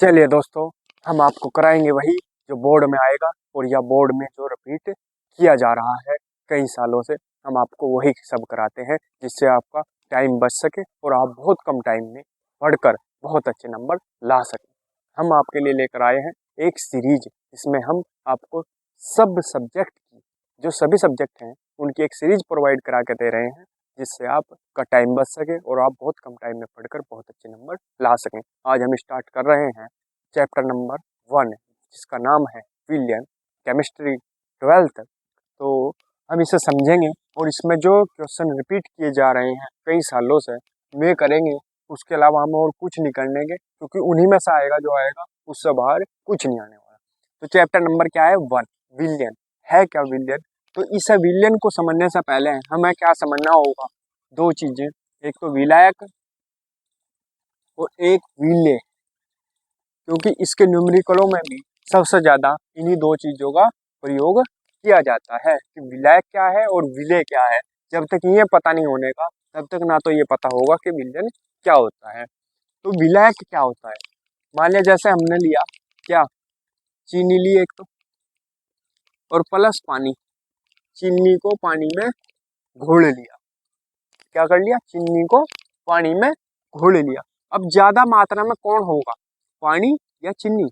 चलिए दोस्तों, हम आपको कराएंगे वही जो बोर्ड में आएगा और या बोर्ड में जो रिपीट किया जा रहा है कई सालों से। हम आपको वही सब कराते हैं जिससे आपका टाइम बच सके और आप बहुत कम टाइम में पढ़कर बहुत अच्छे नंबर ला सकें। हम आपके लिए लेकर आए हैं एक सीरीज, इसमें हम आपको सब सब्जेक्ट की जो सभी सब्जेक्ट हैं उनकी एक सीरीज प्रोवाइड करा के दे रहे हैं जिससे आपका टाइम बच सके और आप बहुत कम टाइम में पढ़कर बहुत अच्छे नंबर ला सकें। आज हम स्टार्ट कर रहे हैं चैप्टर नंबर 1 जिसका नाम है विलियन केमिस्ट्री 12th। तो हम इसे समझेंगे और इसमें जो क्वेश्चन रिपीट किए जा रहे हैं कई सालों से वे करेंगे। उसके अलावा हम और कुछ नहीं करने के, क्योंकि उन्हीं में से आएगा जो आएगा, उससे बाहर कुछ नहीं आने वाला। तो चैप्टर नंबर क्या है? 1 विलियन। है क्या विलियन? तो इस विलियन को समझने से पहले हमें क्या समझना होगा? दो चीजें, एक तो विलायक और एक विलेय, क्योंकि इसके न्यूमेरिकलों में भी सबसे ज्यादा इन्हीं दो चीजों का प्रयोग किया जाता है कि विलायक क्या है और विलेय क्या है। जब तक ये पता नहीं होने का तब तक ना तो ये पता होगा कि विलयन क्या होता है। तो विलायक क्या होता है? मान लिया जैसे हमने लिया क्या, चीनी ली एक तो, और प्लस पानी, चीनी को पानी में घोल लिया। क्या कर लिया? चीनी को पानी में घोल लिया। अब ज्यादा मात्रा में कौन होगा, पानी या चीनी?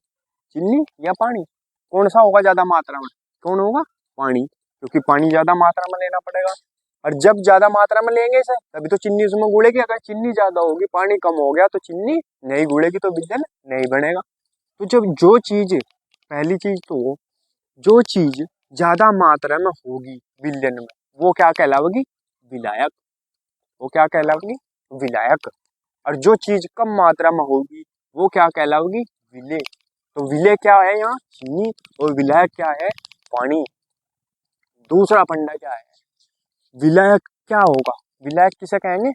चीनी या पानी? कौन सा होगा ज्यादा मात्रा में? कौन होगा? पानी, क्योंकि पानी ज्यादा मात्रा में लेना पड़ेगा। और जब ज्यादा मात्रा में लेंगे इसे तभी तो चीनी उसमें घुलेगी। अगर चीनी ज्यादा होगी, पानी कम हो गया तो चीनी नहीं घुलेगी, तो विलयन नहीं बनेगा। तो जब जो चीज, पहली चीज तो जो चीज ज्यादा मात्रा में होगी विलयन में, वो क्या कहलाएगी? विलायक। वो क्या कहलाएगी? विलायक। और जो चीज कम मात्रा में होगी वो क्या कहलाएगी? विलेय। तो विलेय क्या है यहाँ? चीनी। और विलायक क्या है? पानी। दूसरा फंडा क्या है? विलायक क्या होगा? विलायक किसे कहेंगे?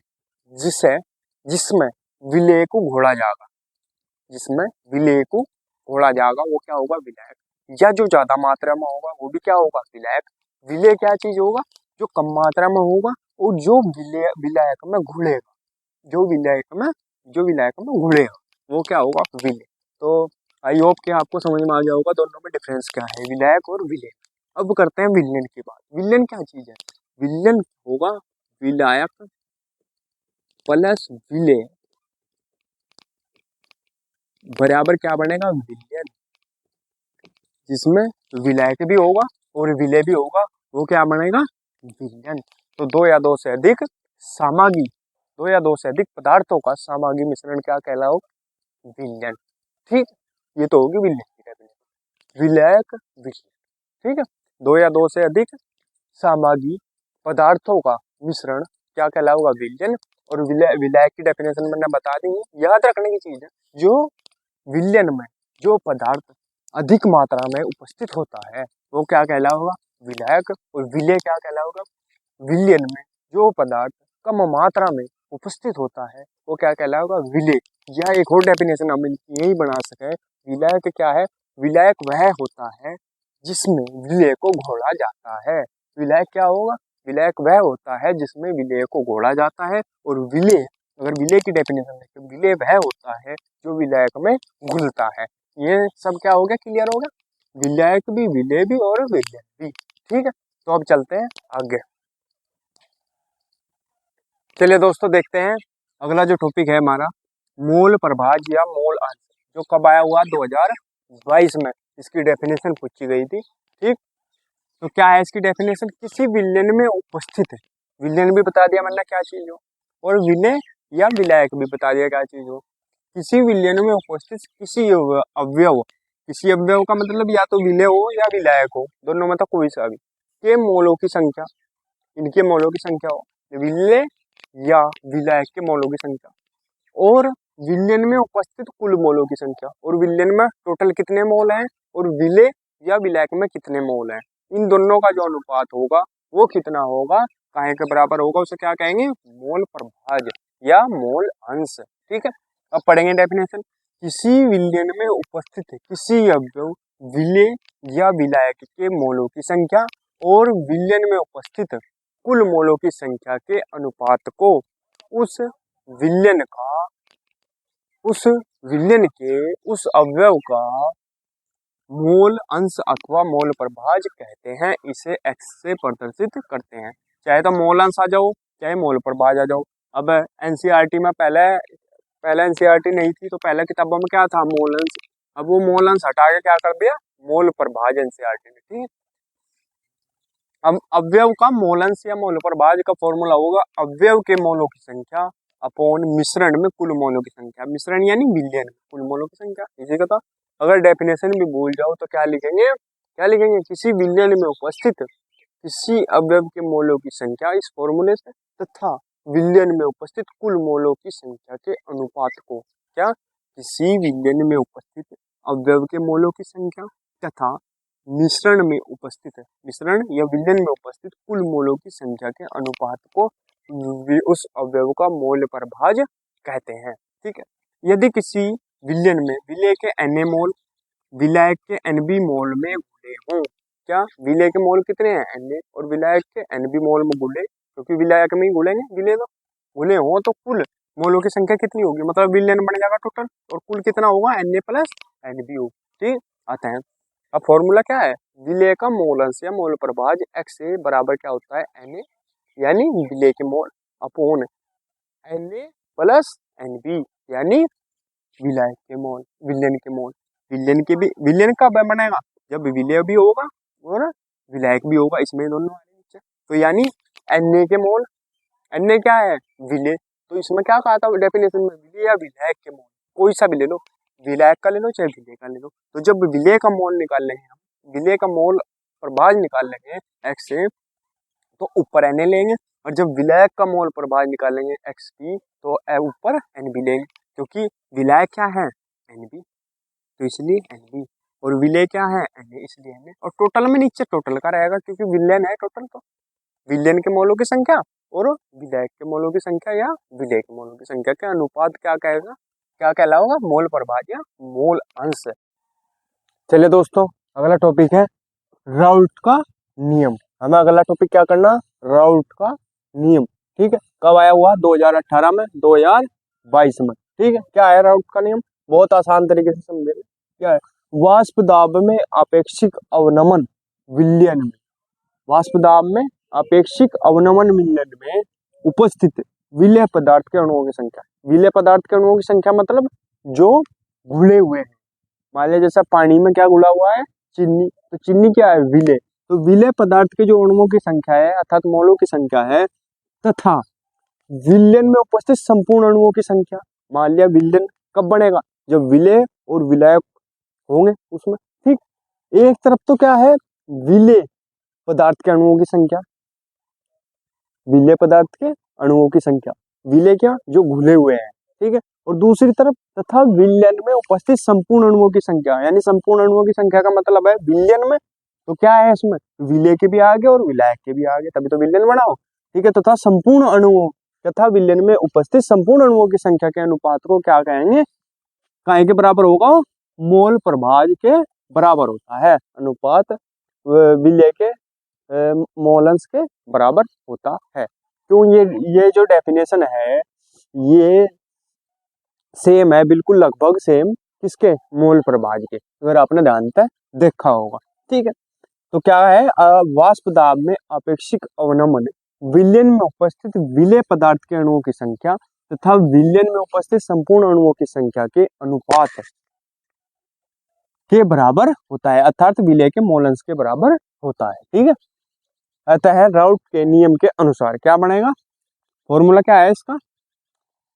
जिसे जिसमें विलेय को घोला जाएगा, जिसमें विलेय को घोला जाएगा वो क्या होगा? विलायक। या जो ज्यादा मात्रा में होगा वो भी क्या होगा? विलायक। विलेय क्या चीज होगा? जो कम मात्रा में होगा और जो विलायक में घुलेगा, जो विलायक में घुलेगा वो क्या होगा? विलेय। तो आई होप कि आपको समझ में आ गया होगा दोनों में डिफरेंस क्या है, विलायक और विलेय। अब करते हैं विलयन की बात। विलयन क्या चीज है? विलयन होगा विलायक प्लस विलेय बराबर क्या बनेगा? विलयन। जिसमें विलायक भी होगा और विलेय भी होगा, वो क्या बनेगा? विलयन। तो दो या दो से अधिक सामग्री, दो या दो से अधिक पदार्थों का सामग्री मिश्रण क्या कहलाओ? विलयन। ठीक, ये तो होगी विलयन की डेफिनेशन। विलायक विलयन, ठीक है। दो या दो से अधिक सामग्री पदार्थों का मिश्रण क्या कहलाएगा? विलयन। और विलायक की डेफिनेशन मैंने बता दी है, याद रखने की चीज है। जो विलयन में जो पदार्थ अधिक मात्रा में उपस्थित होता है वो क्या कहलाएगा? विलायक। और विलेय क्या कहलाएगा? विलयन में जो पदार्थ कम मात्रा में उपस्थित होता है वो क्या कहलाएगा? विलेय। यह एक और डेफिनेशन हम यही बना सके। विलायक क्या है? विलायक वह होता है जिसमें विलेय को घोला जाता है। विलायक क्या होगा? विलायक वह होता है जिसमें विलेय को घोला जाता है। और विलेय, अगर विलेय की डेफिनेशन देखें, विलेय वह होता है जो विलायक में घुलता है। ये सब क्या हो गया? क्लियर हो गया? विलायक भी, विलेय भी और विलयन भी। ठीक है, तो अब चलते हैं आगे। चलिए दोस्तों, देखते हैं अगला जो टॉपिक है हमारा, मोल प्रभाज्य या मोल अंश, जो कब आया हुआ? 2022 में इसकी डेफिनेशन पूछी गई थी। ठीक, तो क्या है इसकी डेफिनेशन? किसी विलयन में उपस्थित है, विलयन भी बता दिया मैंने क्या चीज हो, और विलेय या विलायक भी बता दिया क्या चीज हो। किसी विलयन में उपस्थित किसी अवयव, किसी अवयव का मतलब या तो विलेय हो या विलायक हो, दोनों में तो कोई सा भी, के मोलों की संख्या, इनके मोलों की संख्या हो, विलेय या विलायक के मोलों की संख्या, और विलयन में उपस्थित कुल मोलों की संख्या, और विलयन में टोटल कितने मोल हैं और विलेय या विलायक में कितने मोल हैं, इन दोनों का जो अनुपात होगा वो कितना होगा, काहे के बराबर होगा, उसे क्या कहेंगे? मोल प्रभाज्य या मोल अंश। ठीक है, अब पढ़ेंगे डेफिनेशन। किसी विलयन में उपस्थित किसी अवयव विलेय या विलायक के मोलों की संख्या और विलयन में उपस्थित कुल मोलों की संख्या के अनुपात को उस विलयन का, उस विलयन के उस अवयव का मोल अंश अथवा मोल प्रभाज कहते हैं। इसे x से प्रदर्शित करते हैं। चाहे तो मोल अंश आ जाओ, चाहे मोल प्रभाज आ जाओ। अब एनसीईआरटी में पहले पहले एनसीईआरटी नहीं थी तो पहले किताबों में क्या था, मोल अंश। अब वो मोल अंश हटा के क्या कर दिया, मोल प्रभाज एनसीईआरटी ने, ठीक है। अब अवयव का मोल अंश या मोल प्रभाज का फॉर्मूला होगा अवयव के मोलों की संख्या अपॉन मिश्रण में कुल मोलों की संख्या। मिश्रण यानी विलयन में कुल मोलों की संख्या, इसी का था। अगर डेफिनेशन भी भूल जाओ तो क्या लिखेंगे, क्या लिखेंगे, किसी विलयन में उपस्थित किसी अवयव के मोलों की संख्या इस फॉर्मूले से तथा विलयन में उपस्थित कुल मोलों की संख्या के अनुपात को, क्या, किसी विलयन में उपस्थित अवयव के मोलों की संख्या तथा मिश्रण में उपस्थित है, मिश्रण या विलयन में उपस्थित कुल मोलों की संख्या के अनुपात को उस अवयव का मोल प्रभाज कहते हैं, ठीक है। यदि किसी विलयन में विलय के Na मोल विलायक के Nb मोल में घुले हों, क्या, विलय के मोल कितने हैं, Na, और विलायक के Nb मोल में घुले, क्योंकि विलायक में ही घुलेंगे, विलय तो घुले हों तो कुल मोलों की संख्या कितनी होगी, मतलब विलयन बन जाएगा टोटल, और कुल कितना होगा, Na प्लस Nb होगा, ठीक आता है। अब फॉर्मूला क्या है, विलय का मोल अंश या मोल प्रभाज x से बराबर क्या होता है, Na, यानी विलय के मोल अपोन Na प्लस Nb यानी विलायक के मोल, विलयन के मोल। विलयन के भी, विलयन कब बनेगा, जब विलय भी होगा और विलायक भी होगा, इसमें दोनों आने नीचे। तो यानी Na के मोल, Na क्या है, विलय, तो इसमें क्या कहा था डेफिनेशन में, विलय या विलायक के मोल, कोई सा भी ले लो, विलायक का ले लो चाहे विलय का ले लो। तो जब विलय का मोल निकाल लेंगे हम, विलय का मोल प्रभाज निकाल लेंगे x से, तो ऊपर Na लेंगे, और जब विलायक का मोल प्रभाज निकालेंगे x की, तो ऊपर Nb लेंगे, क्योंकि विलायक क्या है, Nb, तो इसलिए Nb, और विलय क्या है, Na, इसलिए Na, और टोटल में नीचे टोटल का रहेगा, क्योंकि विलयन है टोटल, तो विलयन के मोलों की संख्या और विलायक के मोलों की संख्या या विलय के मोलों की संख्या के अनुपात क्या कहेगा, क्या कहलाएगा, मोल प्रभाज या मोल अंश। चलिए दोस्तों, अगला टॉपिक है राउल्ट का नियम। हमें अगला टॉपिक क्या करना, राउल्ट का नियम, ठीक है। कब आया हुआ, 2018 में, 2022 में, ठीक है। क्या है राउल्ट का नियम, बहुत आसान तरीके से समझेंगे। क्या है, वाष्प दाब में अपेक्षिक अवनमन विलयन में, वाष्प दाब में अपेक्षिक अवनमन विलयन में उपस्थित विलय पदार्थ के अणुओं की संख्या। विलय पदार्थ के अणुओं की संख्या मतलब जो घुले हुए हैं। मान लिया जैसा पानी में क्या घुला हुआ है, चीनी, तो चीनी क्या है, विलय। तो विलय पदार्थ के जो अणुओं की संख्या है अर्थात मोलों की संख्या है, तथा विलयन में उपस्थित संपूर्ण अणुओं की संख्या। मान लिया विलयन कब बनेगा, जब विलय और विलायक होंगे उसमें, ठीक। एक तरफ तो क्या है, विलय पदार्थ के अणुओं की संख्या, विलय पदार्थ के अणुओं की संख्या, विलय क्या, जो घुले हुए हैं, ठीक है। और दूसरी तरफ तथा विलयन में उपस्थित संपूर्ण अणुओं की संख्या, यानी संपूर्ण अणुओं की संख्या का मतलब है विलयन में तो क्या है, इसमें विलय के भी आगे और विलायक के भी आगे, तभी तो विलयन बनाओ, ठीक है। तथा संपूर्ण अणुओं तथा विलयन में उपस्थित संपूर्ण अणुओं की संख्या के अनुपात को क्या कहेंगे, काय के बराबर होगा, मोल प्रभाज के बराबर होता है। अनुपात विलय के मोल अंश के बराबर होता है। क्यों, ये जो डेफिनेशन है ये सेम है, बिल्कुल लगभग सेम किसके, मोल प्रभाज के, अगर आपने ध्यान से देखा होगा, ठीक है। तो क्या है, वाष्प दाब में अपेक्षिक अवनमन विलयन में उपस्थित विलय पदार्थ के अणुओं की संख्या तथा विलयन में उपस्थित संपूर्ण अणुओं की संख्या के अनुपात के बराबर होता है, अर्थात विलय के मोल अंश के बराबर होता है, ठीक है। अतः राउल्ट के नियम के अनुसार क्या बनेगा, फॉर्मूला क्या है इसका,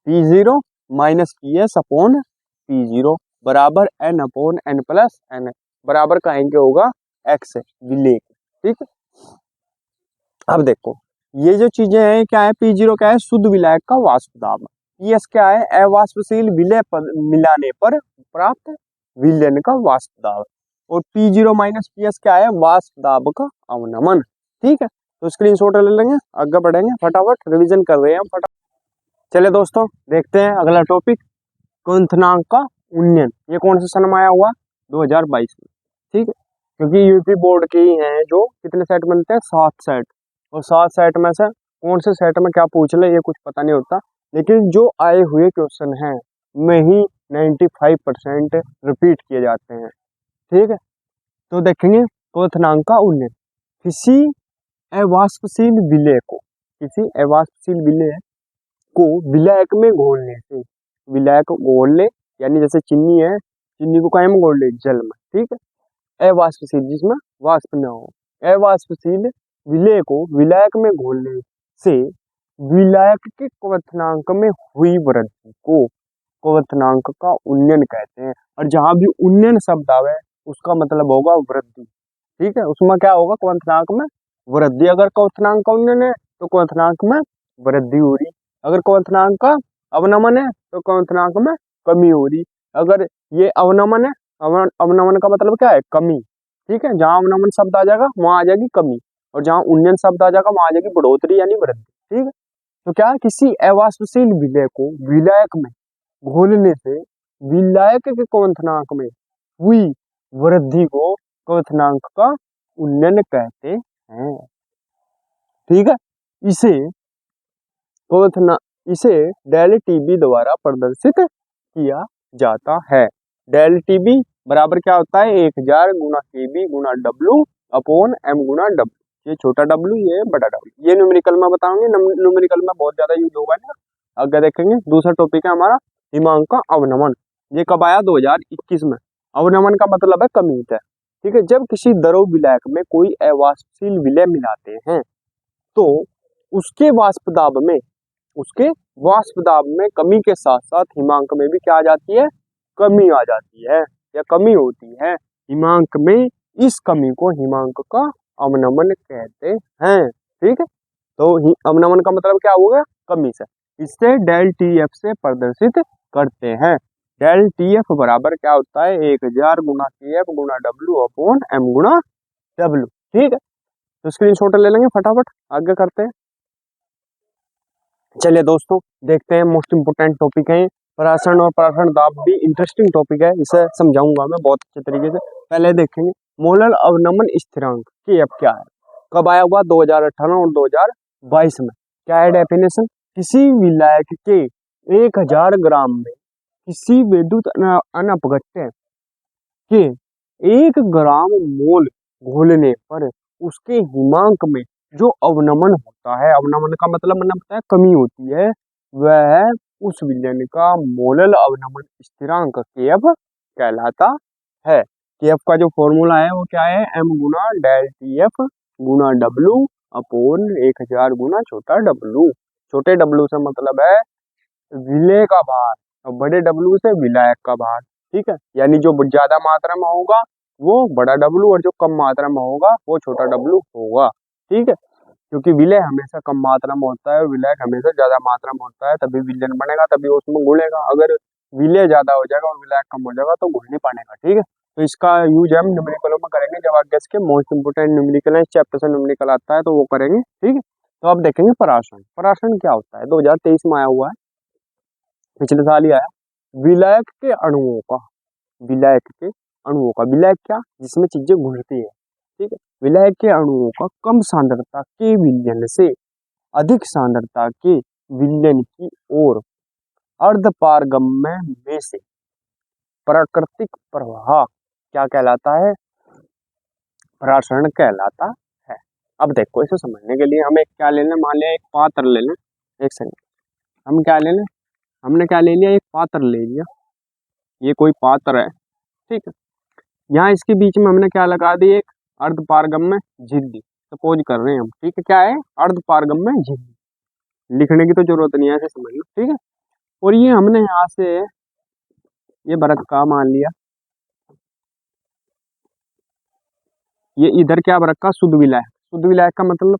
P0 minus PS upon P0 बराबर N upon N plus N, बराबर कहेंगे होगा X विलय, ठीक है। अब देखो ये जो चीजें हैं क्या है, P0 क्या है, शुद्ध विलायक का वाष्प दाब, PS क्या है, अवाष्पशील विलय मिलाने पर प्राप्त विलयन का वाष्प दाब, और P0 माइनस PS क्या है, वाष्प दाब का अवनमन, ठीक है। तो स्क्रीनशॉट ले लेंगे, आगे बढ़ेंगे, फटाफट रिवीजन कर रहे हैं फटाफट। चलिए दोस्तों, देखते हैं अगला टॉपिक, क्वथनांक का उन्नयन। ये कौन से सन में आया हुआ, 2022 में, ठीक है। क्योंकि यूपी बोर्ड के ही हैं जो कितने सेट मिलते हैं, 7 सेट, और 7 सेट में से कौन से सेट में क्या पूछ ले ये कुछ पता नहीं होता, लेकिन जो आए हुए क्वेश्चन हैं में ही 95% रिपीट किए जाते हैं। ठीक है, तो देखेंगे क्वथनांक का उन्नयन। किसी अवाष्पशील विलय को, किसी अवाष्पशील विलय को विलायक में घोलने से, विलायक घोल ले यानी जैसे चीनी है, चीनी को काहे में घोल ले, जल में। ठीक है, अवाष्पशील जिसमें वाष्प न हो, अवाष्पशील विलय को विलायक में घोलने से विलायक के क्वथनांक में हुई वृद्धि को क्वथनांक का उन्नयन कहते हैं। और जहां भी उन्नयन शब्द आवे उसका मतलब होगा वृद्धि। ठीक है, उसमें क्या होगा, क्वथनांक में वृद्धि। अगर क्वथनांक का उन्नयन है तो क्वथनांक में वृद्धि हो रही, अगर क्वथनांक का अवनमन है तो क्वथनांक में कमी हो रही। अगर ये अवनमन है, अवनमन का मतलब क्या है, कमी। ठीक है, जहां अवनमन शब्द आ जाएगा वहां आ जाएगी कमी, और जहां उन्नयन शब्द आ जाएगा वहां आ जाएगी बढ़ोतरी यानी वृद्धि। ठीक है, तो क्या है, किसी अवाष्पशील विलय को विलायक में घोलने से विलायक के क्वथनांक में हुई वृद्धि को क्वथनांक का उन्नयन कहते हैं। ठीक है, इसे क्वथना इसे डेल टीबी द्वारा प्रदर्शित किया जाता है। डेल टीबी बराबर क्या होता है, 1000 गुना केबी गुना डब्लू अपॉन एम गुना डब्लू। ये छोटा डब्लू, ये बड़ा डब्लू। ये न्यूमेरिकल में बताऊंगे, न्यूमेरिकल में बहुत ज्यादा यूज होगा ना। आगे देखेंगे, दूसरा टॉपिक है हमारा हिमांक का अवनमन। ये कब आया, 2021 में। अवनमन का मतलब है कमी होता है। ठीक है, जब किसी द्रव विलायक में कोई अवाष्पशील विलय मिलाते हैं तो उसके वाष्प दाब में, उसके वाष्प दाब में कमी के साथ साथ हिमांक में भी क्या आ जाती है, कमी आ जाती है या कमी होती है। हिमांक में इस कमी को हिमांक का अवनमन कहते हैं। ठीक है, तो अवनमन का मतलब क्या होगा, कमी से। इससे डेल टी एफ से प्रदर्शित करते हैं। डेल टी एफ बराबर क्या होता है, 1000 गुना के एफ गुना डब्ल्यू अपॉन एम गुना डब्ल्यू। ठीक है, तो स्क्रीनशॉट ले लेंगे फटाफट, आगे करते हैं। चलिए दोस्तों, देखते हैं मोस्ट इंपोर्टेंट टॉपिक है परासरण और परासरण दाब भी इंटरेस्टिंग टॉपिक है, इसे समझाऊंगा मैं बहुत अच्छे तरीके से। पहले देखेंगे मोलर अवनमन स्थिरांक के अब क्या है, कब आया हुआ, 2018 और 2022 में। क्या है डेफिनेशन, किसी विलायक के 1000 ग्राम में किसी विद्युत अनपघट्य के 1 ग्राम मोल घोलने पर उसके हिमांक में जो अवनमन होता है, अवनमन का मतलब मैंने बताया कमी होती है, वह उस विलयन का मोलल अवनमन स्थिरांक केएफ कहलाता है। केएफ का जो फॉर्मूला है वो क्या है, एम गुना डेल टी एफ गुना डब्लू अपॉन 1000 गुना छोटा डब्लू। छोटे डब्लू से मतलब है विलय का भार और बड़े डब्लू से विलायक का भार। ठीक है, यानी जो ज्यादा मात्रा में होगा वो बड़ा डब्लू और जो कम मात्रा में होगा वो छोटा डब्लू होगा। ठीक है, क्योंकि विलय हमेशा कम मात्रा में होता है और विलायक हमेशा ज्यादा मात्रा में होता है, तभी विलयन बनेगा, तभी उसमें घुलेगा। अगर विलय ज्यादा हो जाएगा और विलायक कम हो जाएगा तो घुल नहीं पाएगा। ठीक है, तो इसका यूज हम न्यूमेरिकलों में करेंगे, जब आगे इसके मोस्ट इंपोर्टेंट न्यूमेरिकल है, इस चैप्टर से न्यूमेरिकल आता है तो वो करेंगे। ठीक है, तो अब देखेंगे परासरण। परासरण क्या होता है, 2023 में आया हुआ है, पिछले साल ही आया। विलायक के अणुओं का, विलायक के अणुओं का, विलायक क्या, जिसमें चीजें घुलती है। ठीक है, विलायक के अणुओं का कम सांद्रता के विलयन से अधिक सांद्रता के विलयन की ओर अर्धपारगम्य में से प्राकृतिक प्रवाह क्या कहलाता है, परासरण कहलाता है। अब देखो, इसे समझने के लिए हमें क्या ले लें, मान लिया एक पात्र ले लें, एक सेकंड, हम क्या ले लें, हमने क्या ले लिया, एक पात्र ले लिया, ये कोई पात्र है। ठीक है, यहाँ इसके बीच में हमने क्या लगा दी, एक अर्धपारगम्य झिल्ली सपोज कर रहे हैं हम। ठीक है, क्या है, अर्धपारगम्य झिल्ली, लिखने की तो जरूरत नहीं है, ऐसे समझ लो। ठीक है, और ये हमने यहाँ से ये बरत का मान लिया, ये इधर क्या बरत का, शुद्ध विलायक। शुद्ध विलायक का मतलब,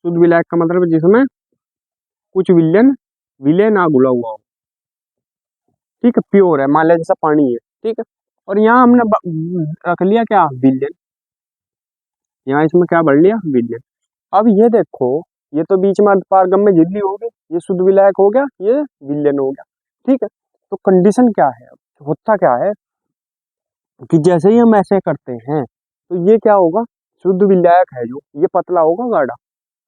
शुद्ध विलायक का मतलब जिसमें कुछ विलय ना घुला हुआ हो। ठीक है, प्योर है, मान लिया जैसा पानी है। ठीक है, और यहाँ हमने रख लिया क्या, विलयन, यहाँ इसमें क्या भर लिया, विलयन। अब ये देखो, ये तो बीच में अर्धपारगम्य झिल्ली हो गई, ये शुद्ध विलायक हो गया, ये विलयन हो गया। ठीक है, तो कंडीशन क्या है, होता क्या है कि जैसे ही हम ऐसे करते हैं तो ये क्या होगा, शुद्ध विलायक है जो, ये पतला होगा, गाढ़ा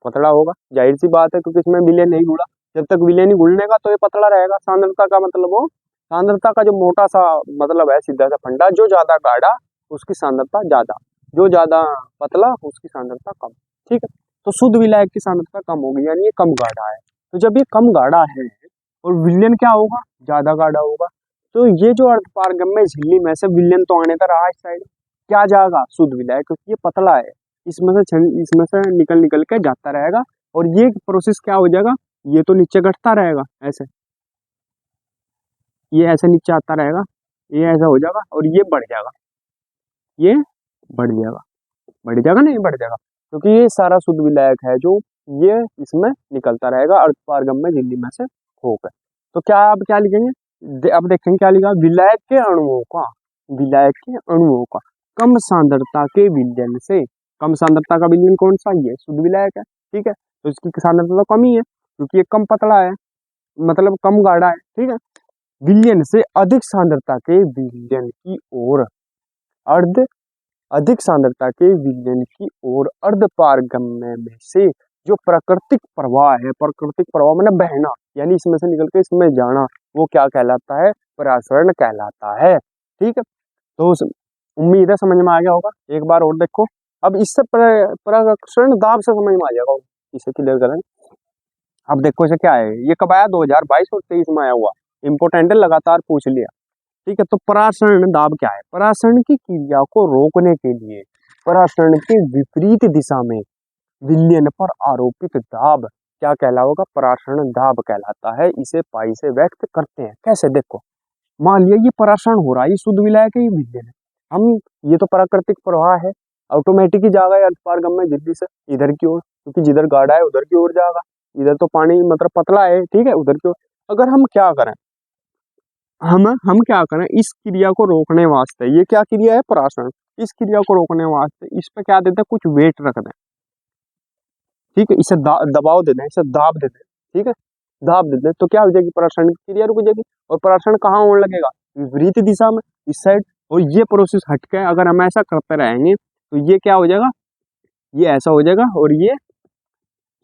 पतला होगा, जाहिर सी बात है, क्योंकि इसमें विलय नहीं घुला। जब तक विलय नहीं घुलने का तो ये पतला रहेगा, सांद्रता का मतलब वो सांद्रता का जो मोटा सा मतलब है, सीधा सा फंडा, जो ज्यादा गाढ़ा उसकी सांद्रता ज्यादा, जो ज्यादा पतला उसकी सांद्रता कम। ठीक है, तो शुद्ध विलायक की सांद्रता कम होगी, यानी ये कम गाढ़ा है। तो जब ये कम गाढ़ा है और विलयन क्या होगा, ज्यादा गाढ़ा होगा, तो ये जो अर्धपारगम्य झिल्ली में से विलयन तो आने का रहा इस साइड, क्या जाएगा, शुद्ध विलायक, क्योंकि ये पतला है, इसमें से निकल निकल के जाता रहेगा। और ये प्रोसेस क्या हो जाएगा, ये तो नीचे घटता रहेगा ऐसे, ये ऐसे नीचे आता रहेगा, ये ऐसा हो जाएगा और ये बढ़ जाएगा, ये बढ़ जाएगा, बढ़ जाएगा नहीं, बढ़ जाएगा, क्योंकि ये सारा शुद्ध विलायक है जो ये इसमें निकलता रहेगा अर्धपारगम्य झिल्ली में से होकर। तो क्या अब क्या लिखेंगे, अब देखेंगे क्या लिखा, विलायक के अणुओं का, विलायक के अणुओं का कम सांद्रता के विलयन से, कम सांद्रता का विलयन कौन सा, ये शुद्ध विलायक है। ठीक है, तो इसकी सांद्रता तो कम ही है क्योंकि ये कम पतला है, मतलब कम गाढ़ा है। ठीक है, विलयन से अधिक सांद्रता के विलयन की ओर, अर्ध अधिक सांद्रता के विलयन की ओर अर्धपारगम्य में से जो प्राकृतिक प्रवाह है, प्राकृतिक प्रवाह मतलब बहना, यानी इसमें से निकल के इसमें जाना, वो क्या कहलाता है, परासरण कहलाता है। ठीक है, तो उम्मीद है समझ में आ गया होगा। एक बार और देखो, अब इससे परासरण दाब से समझ में आ जाएगा, इसे क्लियर करें। अब देखो इसे क्या है, ये कब आया, 2022 और 23 में आया हुआ, इंपोर्टेंट है, लगातार पूछ लिया। ठीक है, तो परासरण दाब क्या है, परासरण की क्रिया को रोकने के लिए परासरण के विपरीत दिशा में विलयन पर आरोपित दाब क्या कहलाएगा, परासरण दाब कहलाता है। इसे पाई से व्यक्त करते हैं, कैसे, देखो मान लिया ये परासरण हो रहा है, ये शुद्ध विलायक है, ये विलयन है, हम ये तो प्राकृतिक प्रवाह है, ऑटोमेटिक ही जाएगा अर्धपारगम्य झिल्ली से इधर की ओर, क्योंकि जिधर गाढ़ा है उधर की ओर जाएगा, इधर तो पानी मतलब पतला है, ठीक है, उधर की ओर। अगर हम क्या करें, हम क्या करें, इस क्रिया को रोकने वास्ते, ये क्या क्रिया है, परासरण, इस क्रिया को रोकने वास्ते इस पे क्या देते हैं, कुछ वेट रख दें। ठीक है, इसे दबाव दे दें, इसे दाब दे दें। ठीक है, दाब दे दें तो क्या हो जाएगी, परासरण की क्रिया रुक जाएगी। और परासरण कहाँ होने लगेगा, विपरीत दिशा में, इस साइड। और ये प्रोसेस हटके अगर हम ऐसा करते रहेंगे तो ये क्या हो जाएगा, ये ऐसा हो जाएगा और ये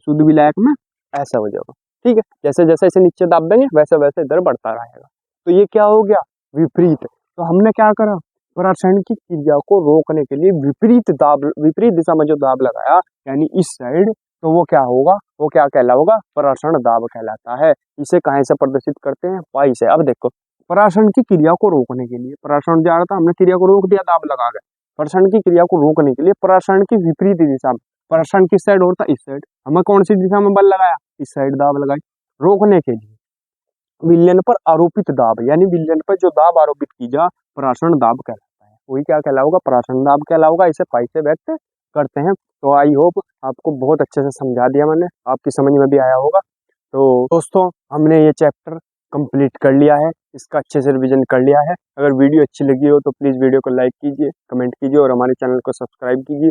शुद्ध विलायक में ऐसा हो जाएगा। ठीक है, जैसे जैसे इसे नीचे दाब देंगे वैसे वैसे इधर बढ़ता रहेगा। तो ये क्या हो गया, विपरीत। तो हमने क्या करा, परासरण की क्रिया को रोकने के लिए विपरीत दाब, विपरीत दिशा में जो दाब लगाया, यानी इस साइड, तो वो क्या होगा, वो क्या कहलाएगा, परासरण दाब कहलाता है। इसे कहाँ से प्रदर्शित करते हैं, पाई से। अब देखो, परासरण की क्रिया को रोकने के लिए, परासरण जा रहा था, हमने क्रिया को रोक दिया दाब लगा के। परासरण की क्रिया को रोकने के लिए परासरण की विपरीत दिशा में, परासरण किस साइड होता है, इस साइड, हमें कौन सी दिशा में बल लगाया, इस साइड दाब लगाई। रोकने के लिए विलयन पर आरोपित दाब, यानी विलयन पर जो दाब आरोपित की जा, परासरण दाब कहलाता है। वही क्या कहलाऊगा, परासरण दाब कहलाऊगा। इसे पाई से व्यक्त करते हैं। तो आई होप आपको बहुत अच्छे से समझा दिया मैंने, आपकी समझ में भी आया होगा। तो दोस्तों, हमने ये चैप्टर कंप्लीट कर लिया है, इसका अच्छे से रिवीजन कर लिया है। अगर वीडियो अच्छी लगी हो तो प्लीज़ वीडियो को लाइक कीजिए, कमेंट कीजिए और हमारे चैनल को सब्सक्राइब कीजिए।